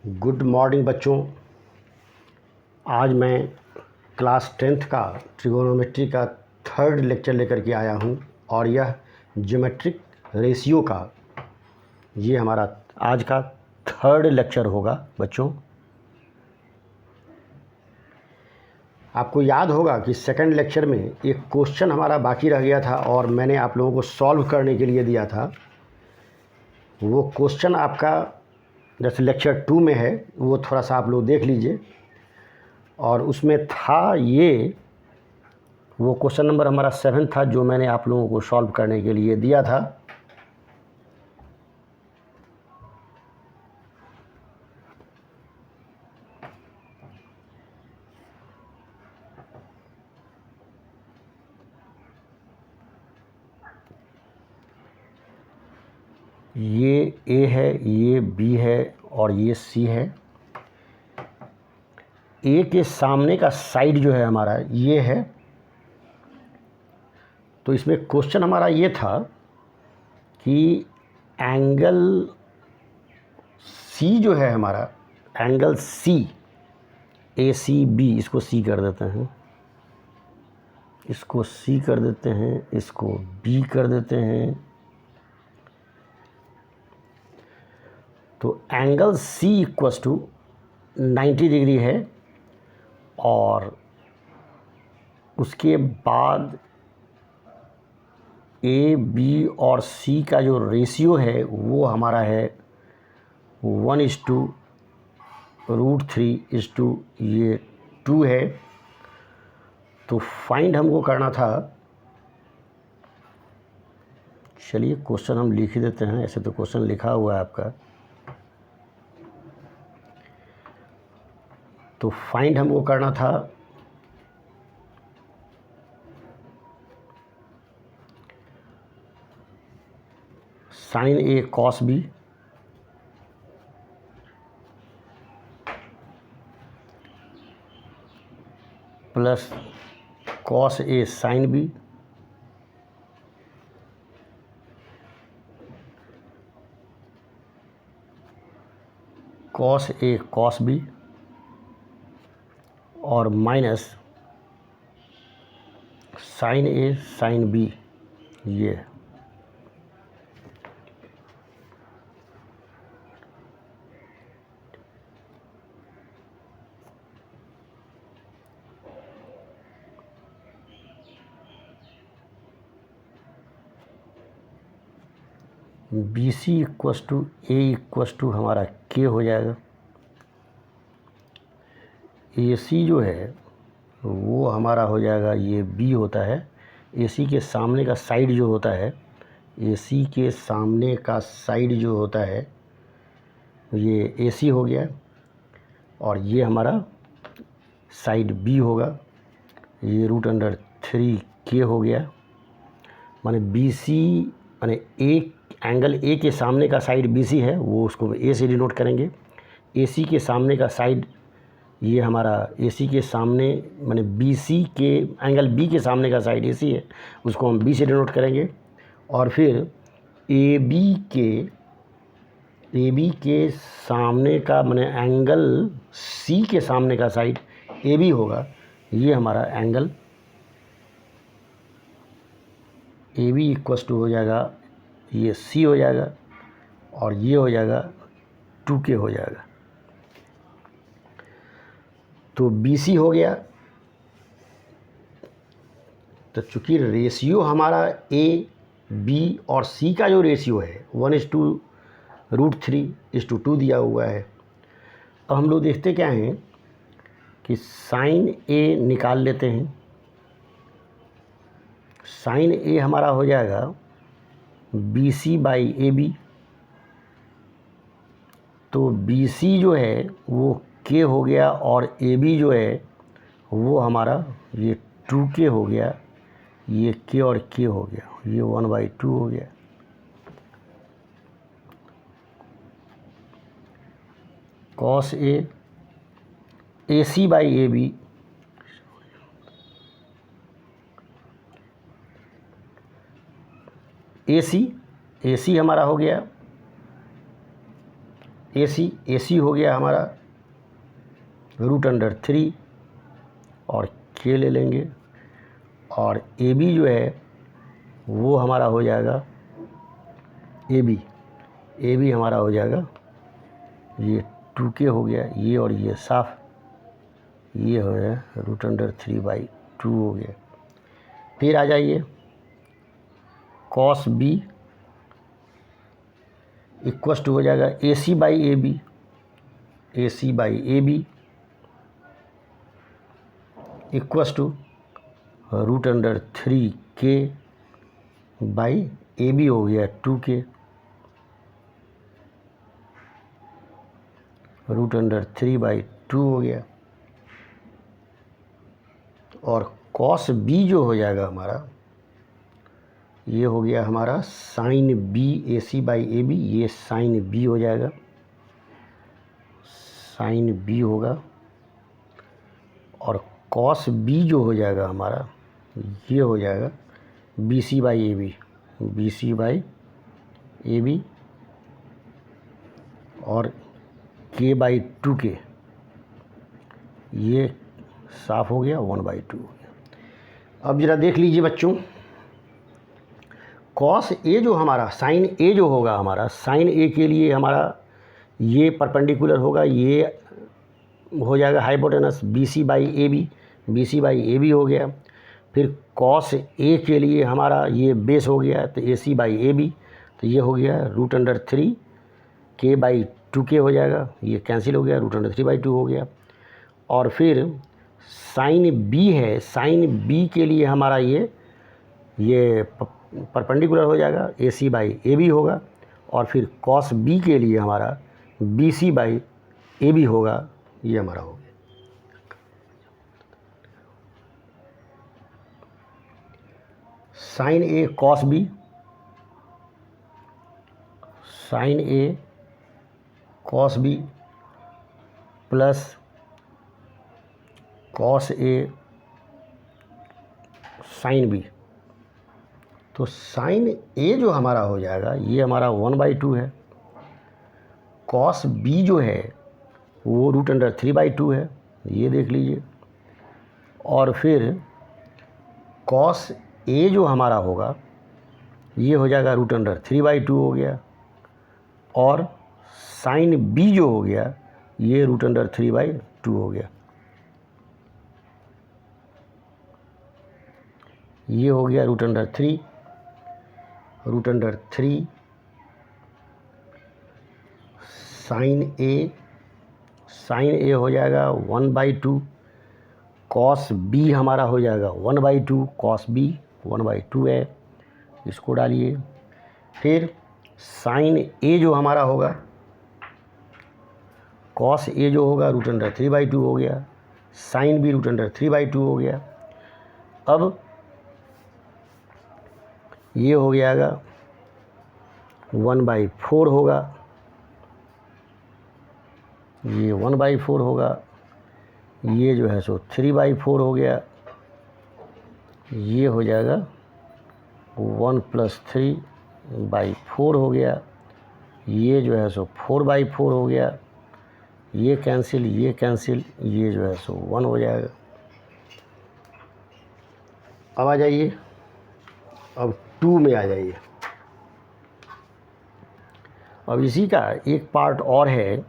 Good morning बच्चों। आज मैं क्लास 10th का ट्रिगोनोमेट्री का थर्ड लेक्चर लेकर के आया हूं और यह ज्योमेट्रिक रेशियो का ये हमारा आज का थर्ड लेक्चर होगा। बच्चों, आपको याद होगा कि सेकंड लेक्चर में एक क्वेश्चन हमारा बाकी रह गया था और मैंने आप लोगों को सॉल्व करने के लिए दिया था। वो क्वेश्चन आपका जैसे लेक्चर 2 में है, वो थोड़ा सा आप लोग देख लीजिए। और उसमें था ये, वो क्वेश्चन नंबर हमारा 7 था जो मैंने आप लोगों को सॉल्व करने के लिए दिया था। ये ए है, ये बी है और ये सी है। ए के सामने का साइड जो है हमारा ये है। तो इसमें क्वेश्चन हमारा ये था कि एंगल सी जो है हमारा, एंगल सी, ए सी बी, इसको सी कर देते हैं, इसको सी कर देते हैं, इसको बी कर देते हैं। तो angle C equals to 90 degree है और उसके बाद ए बी और सी का जो रेशियो है वो हमारा है 1:√3 ये 2 है। तो फाइंड हमको करना था, चलिए क्वेश्चन हम लिख ही देते हैं, ऐसे तो क्वेश्चन लिखा हुआ है आपका। तो फाइंड हमको करना था sine A cos B plus cos A sine B cos A cos B और minus sine A sine B. ये B C equals to A equals to हमारा के हो जाएगा। ए सी जो है वो हमारा हो जाएगा, ये बी होता है। ए सी के सामने का साइड जो होता है, ए सी के सामने का साइड जो होता है ये ए सी हो गया और ये हमारा साइड बी होगा। ये √3 हो गया। माने बी सी, माने ए, एंगल ए के सामने का साइड बी सी है, वो उसको ए से डिनोट करेंगे। ए सी के सामने का साइड ये हमारा ए सी के सामने, माने बी सी के, एंगल बी के सामने का साइड ए सी है, उसको हम बी से डिनोट करेंगे। और फिर ए बी के सामने का, माने एंगल सी के सामने का साइड ए बी होगा। ये हमारा angle A B equals to हो जाएगा, ये सी हो जाएगा और ये हो जाएगा 2K हो जाएगा। तो बी सी हो गया। तो चूँकि रेशियो हमारा ए बी और सी का जो रेशियो है 1:√3 दिया हुआ है। अब हम लोग देखते क्या हैं कि साइन ए निकाल लेते हैं। साइन ए हमारा हो जाएगा B C by A B. तो बी सी जो है वो के हो गया और ए बी जो है वो हमारा ये 2K हो गया। ये के और के हो गया, ये 1/2 हो गया। Cos A C by A B, A C हमारा हो गया AC हो गया हमारा √3 और K ले लेंगे, और AB जो है वो हमारा हो जाएगा AB हमारा हो जाएगा, ये 2K हो गया, ये और ये साफ, ये हो गया √3/2 हो गया। फिर आ जाइए cos B इक्वस टू हो जाएगा AC/AB इक्वस टू √3K/AB हो गया 2K, √3/2 हो गया। और cos B जो हो जाएगा हमारा, ये हो गया हमारा sin B AC/AB, ये sin B हो जाएगा, sin B होगा। और cos B जो हो जाएगा हमारा, ये हो जाएगा BC/AB और K/2K, ये साफ हो गया 1/2 हो गया। अब ज़रा देख लीजिए बच्चों, cos A जो हमारा, sin A जो होगा हमारा, sin A के लिए हमारा ये परपेंडिकुलर होगा, ये हो जाएगा हाइपोटेनस BC/AB हो गया। फिर cos A के लिए हमारा ये बेस हो गया, तो AC/AB, तो ये हो गया √3K/2K हो जाएगा, ये कैंसिल हो गया, √3/2 हो गया। और फिर sin B है, sin B के लिए हमारा ये परपेंडिकुलर हो जाएगा, AC/AB होगा। और फिर cos B के लिए हमारा BC/AB होगा, ये हमारा हो गया। sin A cos B, sin A cos B plus cos A sin B, तो sin A जो हमारा हो जाएगा, ये हमारा 1/2 है। cos B जो है वो √3/2 है, ये देख लीजिए। और फिर cos A जो हमारा होगा, ये हो जाएगा √3/2 हो गया। और sin B जो हो गया, ये √3/2 हो गया, ये हो गया √3 sin A हो जाएगा 1/2, cos B हमारा हो जाएगा 1/2, cos B 1/2 है, इसको डालिए। फिर sin A जो हमारा होगा, cos A जो होगा √3/2 हो गया, sin B √3/2 हो गया। अब ये हो जाएगा 1/4 होगा, ये 1/4 होगा, ये जो है सो 3/4 हो गया, ये हो जाएगा 1 + 3/4 हो गया, ये जो है सो 4/4 हो गया, ये कैंसिल, ये कैंसिल, ये जो है सो 1 हो जाएगा। अब आ जाइए, अब 2 में आ जाइए। अब इसी का एक पार्ट और है,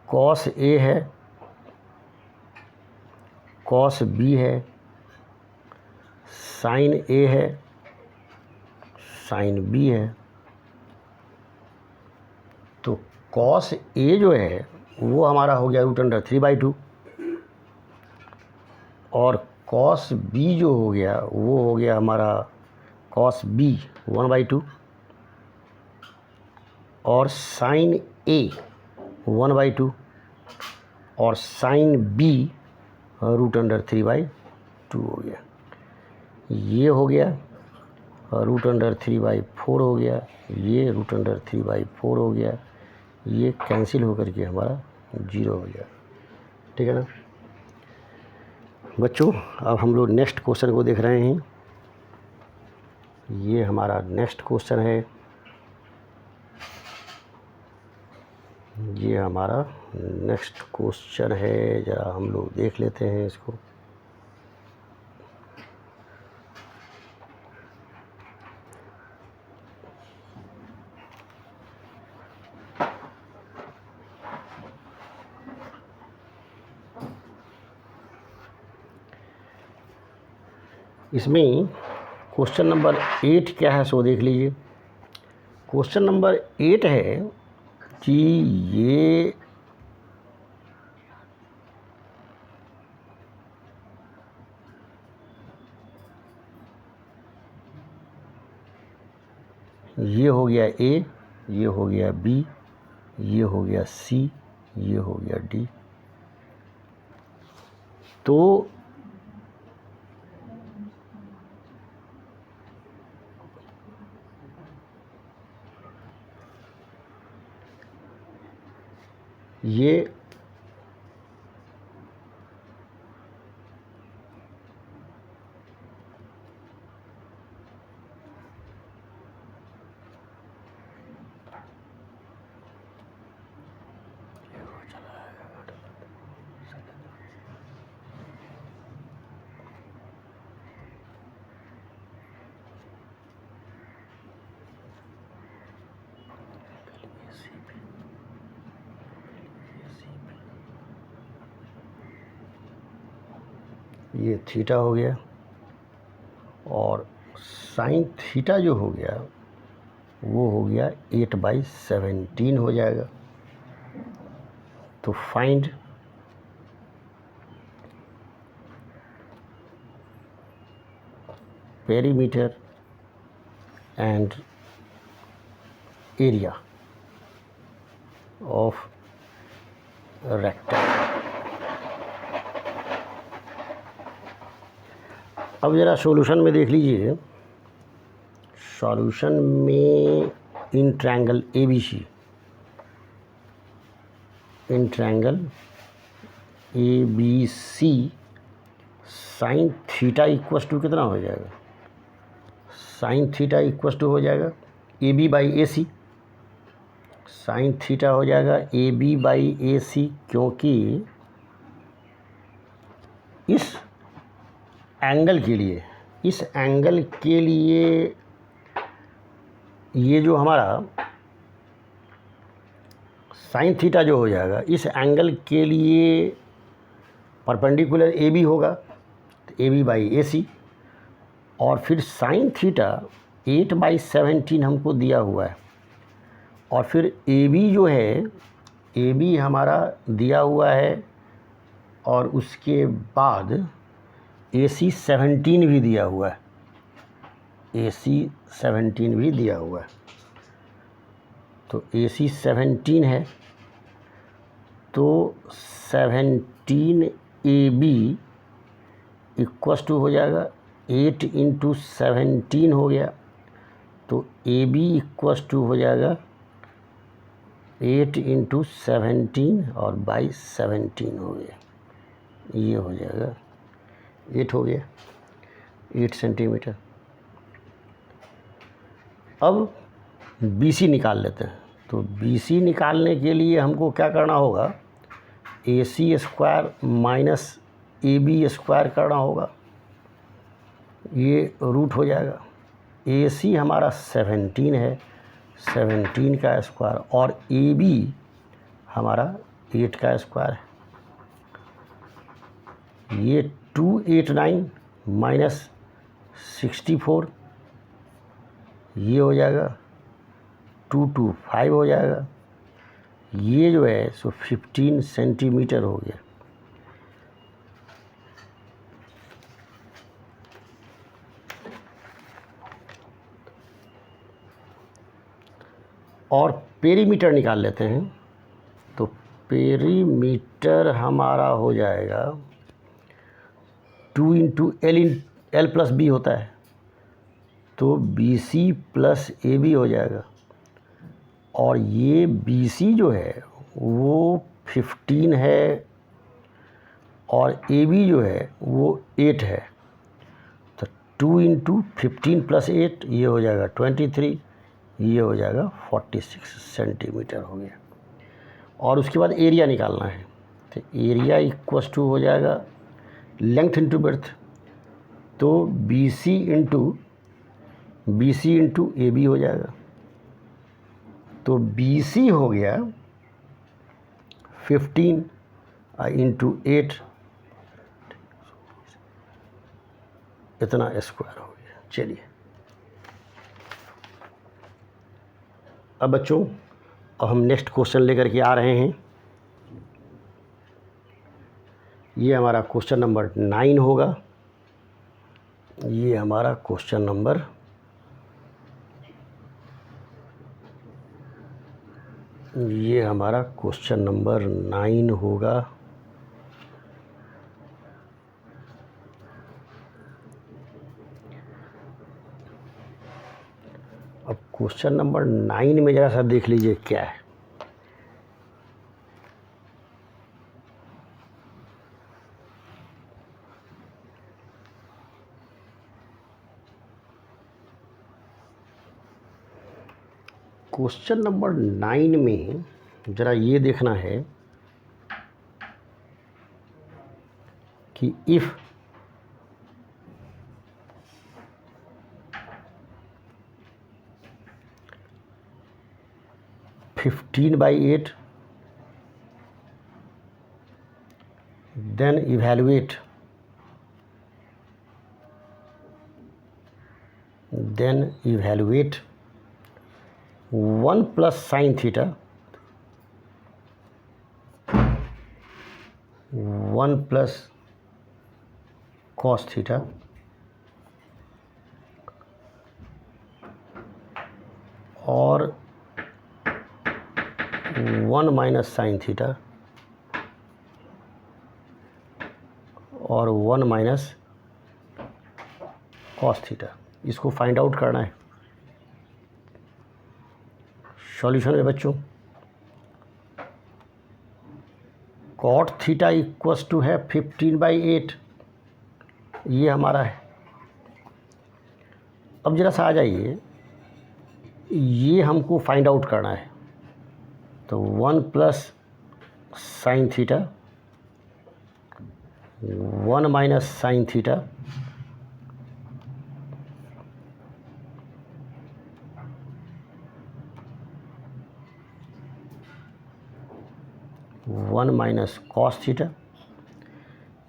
cos A है, cos B है, sin A है, sin B है। तो cos A जो है वो हमारा हो गया √3/2, और cos B जो हो गया वो हो गया हमारा cos B 1/2, और sin A 1/2, और sin B √3/2 हो गया, ये हो गया √3/4 हो गया, ये √3/4 हो गया, ये कैंसिल होकर के हमारा 0 हो गया। ठीक है ना बच्चों? अब हम लोग नेक्स्ट क्वेश्चन को देख रहे हैं। ये हमारा नेक्स्ट क्वेश्चन है, ये हमारा नेक्स्ट क्वेश्चन है, ज़रा हम लोग देख लेते हैं इसको। इसमें क्वेश्चन नंबर 8 क्या है सो देख लीजिए। क्वेश्चन नंबर 8 है कि ये हो गया ए, ये हो गया बी, ये हो गया सी, ये हो गया डी। तो ये ये थीटा हो गया और साइन थीटा जो हो गया वो हो गया 8/17 हो जाएगा। तो find perimeter and area of rectangle. अब ज़रा सॉल्यूशन में देख लीजिए। सॉल्यूशन में in triangle ABC, in triangle ABC sine theta equals to कितना हो जाएगा? साइन थीटा इक्वस टू हो जाएगा AB/AC। साइन थीटा हो जाएगा AB/AC, क्योंकि इस एंगल के लिए ये जो हमारा साइन थीटा जो हो जाएगा इस एंगल के लिए परपेंडिकुलर AB होगा, तो AB/AC। और फिर साइन थीटा 8/17 हमको दिया हुआ है, और फिर AB जो है, AB हमारा दिया हुआ है, और उसके बाद AC 17 भी दिया हुआ है, AC 17 भी दिया हुआ है। तो AC 17 है, तो 17AB इक्वस टू हो जाएगा 8 × 17 हो गया, तो AB इक्वस टू हो जाएगा 8 × 17 और बाई 17 हो गया, ये हो जाएगा 8 हो गया, 8 सेंटीमीटर। अब BC निकाल लेते हैं। तो BC निकालने के लिए हमको क्या करना होगा? AC² माइनस AB² करना होगा, ये रूट हो जाएगा। AC हमारा 17 है, 17 का स्क्वायर, और AB हमारा 8 का स्क्वायर है। ये 289 माइनस 64, ये हो जाएगा 225 हो जाएगा। ये जो है सो 15 सेंटीमीटर हो गया। और पेरीमीटर निकाल लेते हैं। तो पेरीमीटर हमारा हो जाएगा 2 × L+B होता है, तो BC + AB हो जाएगा। और ये BC जो है वो 15 है, और AB जो है वो 8 है, तो 2 × 15 + 8 ये हो जाएगा 23, ये हो जाएगा 46 सेंटीमीटर हो गया। और उसके बाद एरिया निकालना है। तो एरिया इक्वस टू हो जाएगा लेंथ इंटू ब्रेड्थ, तो B C into A B हो जाएगा। तो बी सी हो गया 15 इंटू 8, इतना स्क्वायर हो गया। चलिए अब बच्चों, अब हम नेक्स्ट क्वेश्चन लेकर के आ रहे हैं। ये हमारा क्वेश्चन नंबर 9 होगा। ये हमारा क्वेश्चन नंबर 9 होगा। अब क्वेश्चन नंबर 9 में ज़रा सा देख लीजिए क्या है। क्वेश्चन नंबर 9 में ज़रा ये देखना है कि if (15 by 8) then evaluate 1 plus sin theta, 1 plus cos theta, और 1 minus sin theta, और 1 minus cos theta। इसको फाइंड आउट करना है। सॉल्यूशन है बच्चों, cot थीटा इक्वस टू है 15 by 8, ये हमारा है। अब जरा सा आ जाइए, ये हमको फाइंड आउट करना है। तो 1 plus sin theta, 1 minus sin theta, one minus cos theta,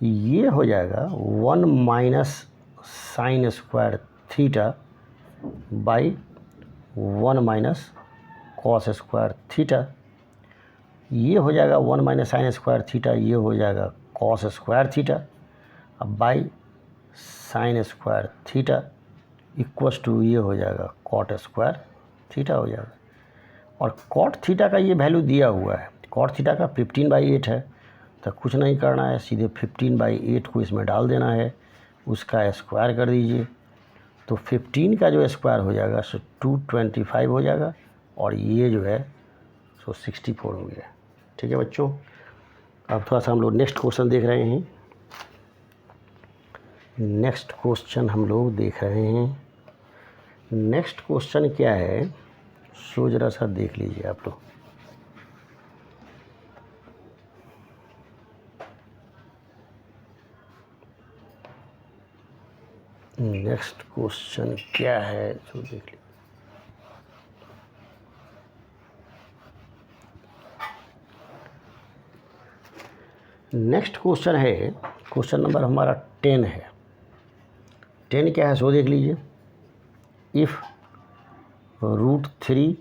ये हो जाएगा 1 minus sign square theta by 1 minus cos square theta. ये हो जाएगा 1 माइनस साइन स्क्वायर थीटा, ये हो जाएगा कॉस स्क्वायर थीटा, अब by sine square theta equals to ये हो जाएगा कॉट स्क्वायर थीटा हो जाएगा। और कॉट थीटा का ये वैल्यू दिया हुआ है, कॉट थीटा का 15 by 8 है। तो कुछ नहीं करना है, सीधे 15 by 8 को इसमें डाल देना है, उसका स्क्वायर कर दीजिए। तो 15 का जो स्क्वायर हो जाएगा सो 225 हो जाएगा, और ये जो है सो 64 हो गया। ठीक है बच्चों, अब थोड़ा सा हम लोग नेक्स्ट क्वेश्चन देख रहे हैं। नेक्स्ट क्वेश्चन क्या है सो ज़रा सा देख लीजिए आप लोग। नेक्स्ट क्वेश्चन क्या है सो देख लीजिए। नेक्स्ट क्वेश्चन है, क्वेश्चन नंबर हमारा 10 है। 10 क्या है सो देख लीजिए। If √3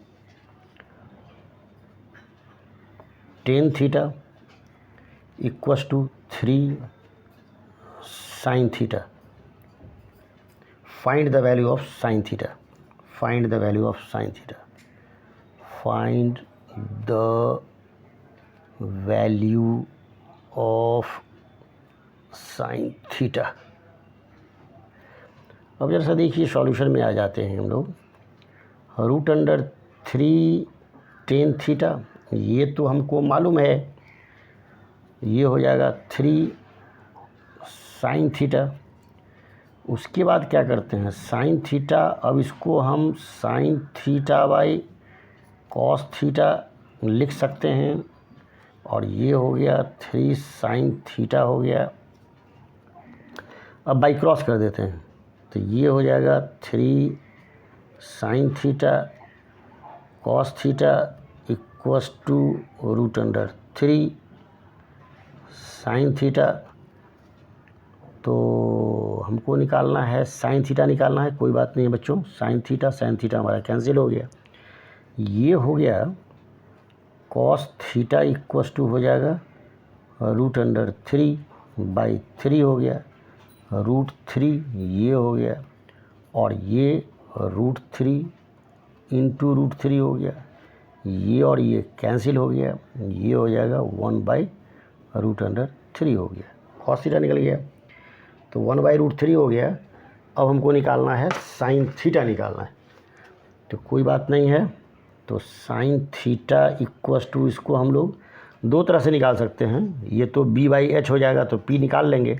tan theta equals to 3 sin theta, find the value of sin theta, find the value of sin theta, find the value of sin theta. अब जरा सा देखिए, सॉल्यूशन में आ जाते हैं हम लोग। √3 tan थीटा, ये तो हमको मालूम है, ये हो जाएगा 3 sin थीटा। उसके बाद क्या करते हैं, sin थीटा, अब इसको हम sin theta by cos theta लिख सकते हैं, और ये हो गया 3 sin थीटा हो गया। अब बाई क्रॉस कर देते हैं, तो ये हो जाएगा 3 sin theta cos theta equals to √3 sin theta. तो हमको निकालना है sin थीटा निकालना है, कोई बात नहीं है बच्चों, sin थीटा हमारा कैंसिल हो गया। ये हो गया cos थीटा इक्वस टू हो जाएगा √3/3 हो गया, √3 ये हो गया, और ये √3 इंटू √3 हो गया, ये और ये कैंसिल हो गया, ये हो जाएगा 1/√3 हो गया, cos थीटा निकल गया। तो 1/√3 हो गया। अब हमको निकालना है sin थीटा निकालना है, तो कोई बात नहीं है। तो sin थीटा इक्वस टू, इसको हम लोग दो तरह से निकाल सकते हैं, ये तो b/h हो जाएगा तो p निकाल लेंगे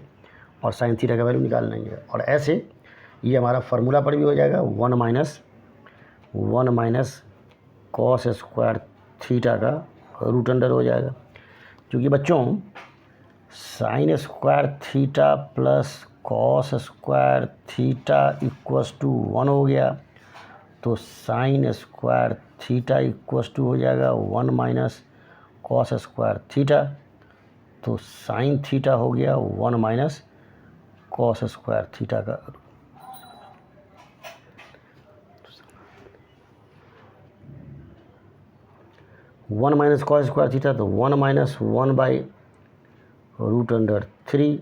और sin थीटा का वैल्यू निकाल लेंगे, और ऐसे ये हमारा फार्मूला पर भी हो जाएगा 1 माइनस cos स्क्वायर थीटा का √अंडर हो जाएगा। क्योंकि बच्चों sin square theta plus cos square theta equals to 1 हो गया, तो sin square theta equals to हो जाएगा 1 माइनस cos स्क्वायर थीटा, तो sin थीटा हो गया 1 माइनस cos स्क्वायर थीटा का। 1 माइनस cos स्क्वायर थीटा, तो 1 माइनस 1/√3।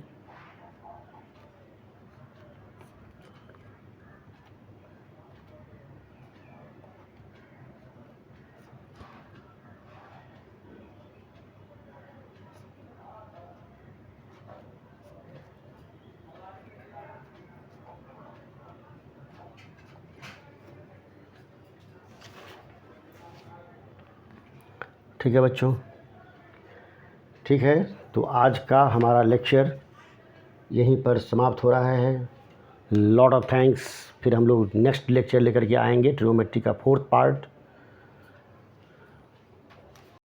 ठीक है बच्चों, ठीक है। तो आज का हमारा लेक्चर यहीं पर समाप्त हो रहा है। Lot of thanks. फिर हम लोग नेक्स्ट लेक्चर लेकर के आएंगे, ट्रिग्नोमेट्री का 4th पार्ट।